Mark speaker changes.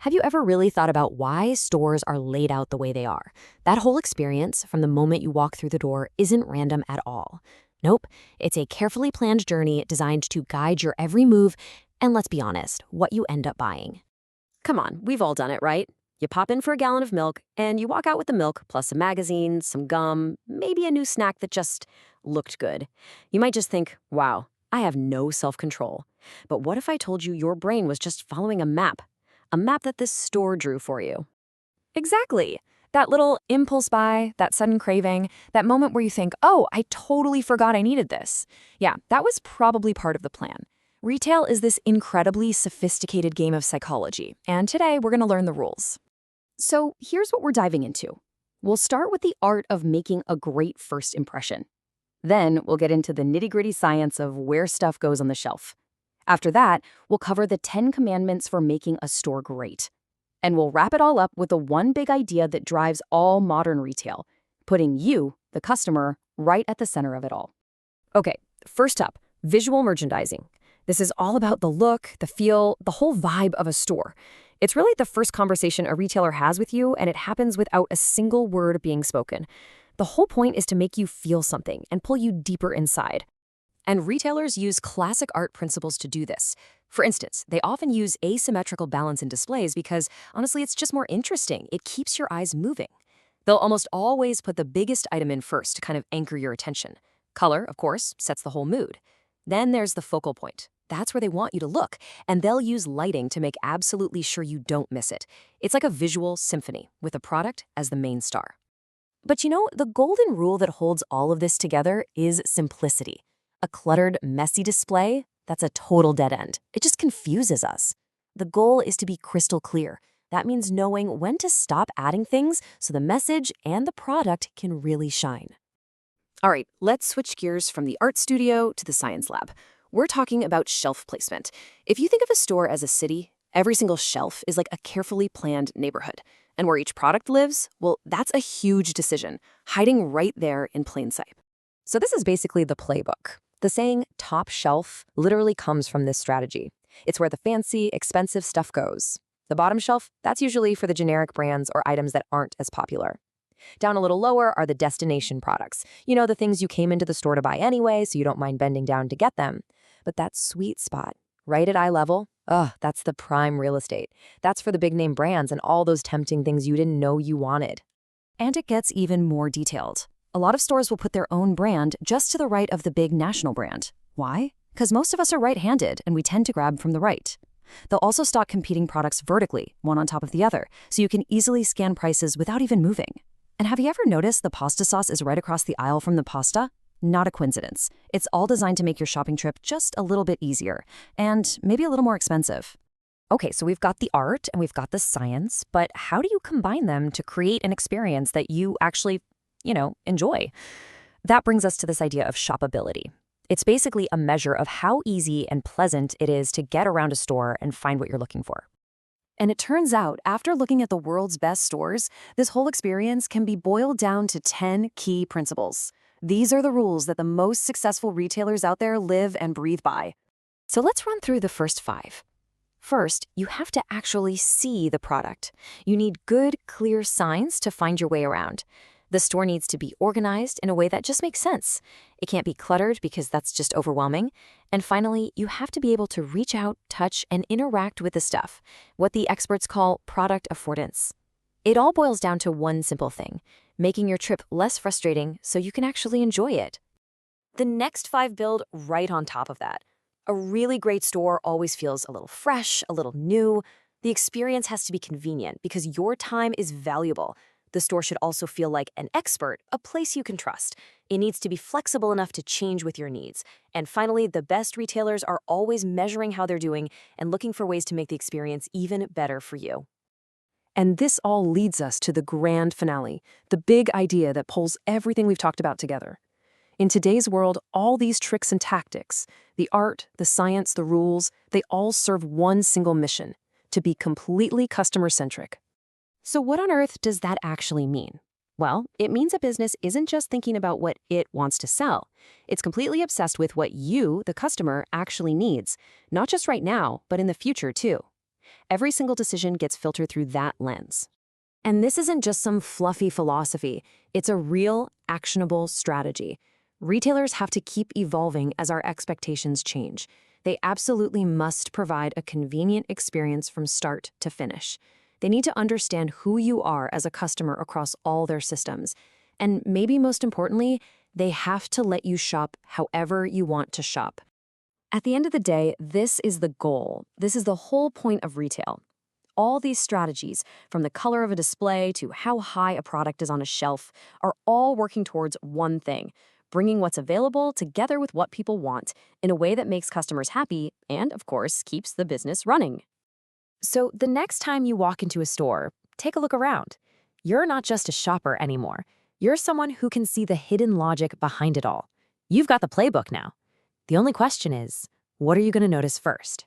Speaker 1: Have you ever really thought about why stores are laid out the way they are? That whole experience, from the moment you walk through the door, isn't random at all. Nope, it's a carefully planned journey designed to guide your every move and, let's be honest, what you end up buying. Come on, we've all done it, right? You pop in for a gallon of milk, and you walk out with the milk, plus a magazine, some gum, maybe a new snack that just looked good. You might just think, wow, I have no self-control. But what if I told you your brain was just following a map? A map that this store drew for you. Exactly. That little impulse buy, that sudden craving, that moment where you think, oh, I totally forgot I needed this. Yeah, that was probably part of the plan. Retail is this incredibly sophisticated game of psychology, and today we're going to learn the rules. So here's what we're diving into. We'll start with the art of making a great first impression. Then we'll get into the nitty-gritty science of where stuff goes on the shelf. After that, we'll cover the 10 commandments for making a store great. And we'll wrap it all up with the one big idea that drives all modern retail, putting you, the customer, right at the center of it all. Okay, first up, visual merchandising. This is all about the look, the feel, the whole vibe of a store. It's really the first conversation a retailer has with you, and it happens without a single word being spoken. The whole point is to make you feel something and pull you deeper inside. And retailers use classic art principles to do this. For instance, they often use asymmetrical balance in displays because, honestly, it's just more interesting. It keeps your eyes moving. They'll almost always put the biggest item in first to kind of anchor your attention. Color, of course, sets the whole mood. Then there's the focal point. That's where they want you to look, and they'll use lighting to make absolutely sure you don't miss it. It's like a visual symphony, with a product as the main star. But you know, the golden rule that holds all of this together is simplicity. A cluttered, messy display, that's a total dead end. It just confuses us. The goal is to be crystal clear. That means knowing when to stop adding things so the message and the product can really shine. All right, let's switch gears from the art studio to the science lab. We're talking about shelf placement. If you think of a store as a city, every single shelf is like a carefully planned neighborhood. And where each product lives, well, that's a huge decision, hiding right there in plain sight. So this is basically the playbook. The saying, top shelf, literally comes from this strategy. It's where the fancy, expensive stuff goes. The bottom shelf, that's usually for the generic brands or items that aren't as popular. Down a little lower are the destination products. You know, the things you came into the store to buy anyway, so you don't mind bending down to get them. But that sweet spot, right at eye level, that's the prime real estate. That's for the big name brands and all those tempting things you didn't know you wanted. And it gets even more detailed. A lot of stores will put their own brand just to the right of the big national brand. Why? Because most of us are right-handed and we tend to grab from the right. They'll also stock competing products vertically, one on top of the other, so you can easily scan prices without even moving. And have you ever noticed the pasta sauce is right across the aisle from the pasta? Not a coincidence. It's all designed to make your shopping trip just a little bit easier, and maybe a little more expensive. Okay, so we've got the art and we've got the science, but how do you combine them to create an experience that you actually enjoy? That brings us to this idea of shoppability. It's basically a measure of how easy and pleasant it is to get around a store and find what you're looking for. And it turns out, after looking at the world's best stores, this whole experience can be boiled down to 10 key principles. These are the rules that the most successful retailers out there live and breathe by. So let's run through the first 5. First, you have to actually see the product. You need good, clear signs to find your way around. The store needs to be organized in a way that just makes sense. It can't be cluttered because that's just overwhelming. And finally, you have to be able to reach out, touch, and interact with the stuff, what the experts call product affordance. It all boils down to one simple thing, making your trip less frustrating so you can actually enjoy it. The next 5 build right on top of that. A really great store always feels a little fresh, a little new. The experience has to be convenient because your time is valuable. The store should also feel like an expert, a place you can trust. It needs to be flexible enough to change with your needs. And finally, the best retailers are always measuring how they're doing and looking for ways to make the experience even better for you. And this all leads us to the grand finale, the big idea that pulls everything we've talked about together. In today's world, all these tricks and tactics, the art, the science, the rules, they all serve one single mission, to be completely customer-centric. So what on earth does that actually mean? Well, it means a business isn't just thinking about what it wants to sell. It's completely obsessed with what you, the customer, actually needs, not just right now, but in the future too. Every single decision gets filtered through that lens. And this isn't just some fluffy philosophy, it's a real, actionable strategy. Retailers have to keep evolving as our expectations change. They absolutely must provide a convenient experience from start to finish. They need to understand who you are as a customer across all their systems. And maybe most importantly, they have to let you shop however you want to shop. At the end of the day, this is the goal. This is the whole point of retail. All these strategies, from the color of a display to how high a product is on a shelf, are all working towards one thing: bringing what's available together with what people want in a way that makes customers happy and, of course, keeps the business running. So the next time you walk into a store, take a look around. You're not just a shopper anymore. You're someone who can see the hidden logic behind it all. You've got the playbook now. The only question is, what are you going to notice first?